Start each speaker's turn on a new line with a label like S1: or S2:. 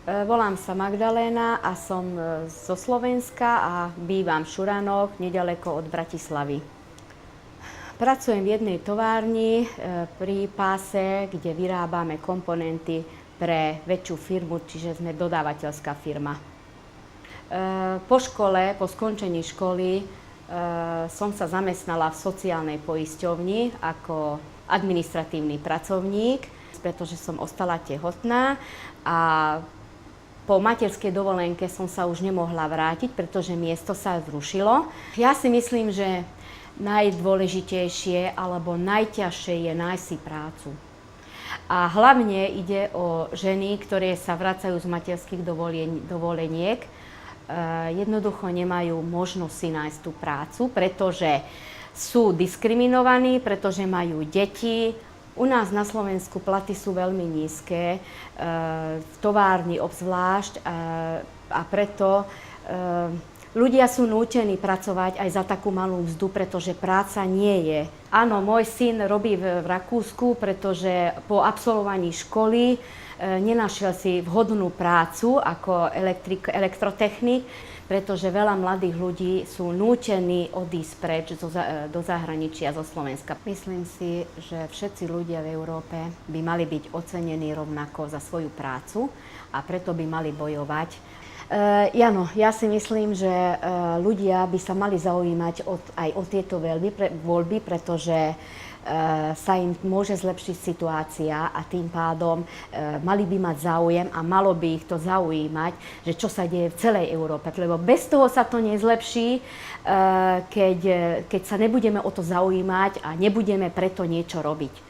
S1: Volám sa Magdaléna a som zo Slovenska a bývam v Šuranoch, nedaleko od Bratislavy. Pracujem v jednej továrni pri páse, kde vyrábame komponenty pre väčšiu firmu, čiže sme dodávateľská firma. Po škole, po skončení školy, som sa zamestnala v sociálnej poisťovni ako administratívny pracovník, pretože som ostala tehotná a po materskej dovolenke som sa už nemohla vrátiť, pretože miesto sa zrušilo. Ja si myslím, že najdôležitejšie alebo najťažšie je nájsť si prácu. A hlavne ide o ženy, ktoré sa vracajú z materských dovoleniek. Jednoducho nemajú možnosť si nájsť tú prácu, pretože sú diskriminovaní, pretože majú deti. U nás na Slovensku platy sú veľmi nízke, v továrni obzvlášť, a preto ľudia sú nútení pracovať aj za takú malú mzdu, pretože práca nie je. Áno, môj syn robí v Rakúsku, pretože po absolvovaní školy nenašiel si vhodnú prácu ako elektrotechnik, pretože veľa mladých ľudí sú nútení odísť preč do zahraničia, zo Slovenska. Myslím si, že všetci ľudia v Európe by mali byť ocenení rovnako za svoju prácu a preto by mali bojovať. Áno, ja si myslím, že ľudia by sa mali zaujímať aj o tieto voľby, pretože sa im môže zlepšiť situácia a tým pádom mali by mať záujem a malo by ich to zaujímať, že čo sa deje v celej Európe. Lebo bez toho sa to nezlepší, keď sa nebudeme o to zaujímať a nebudeme preto niečo robiť.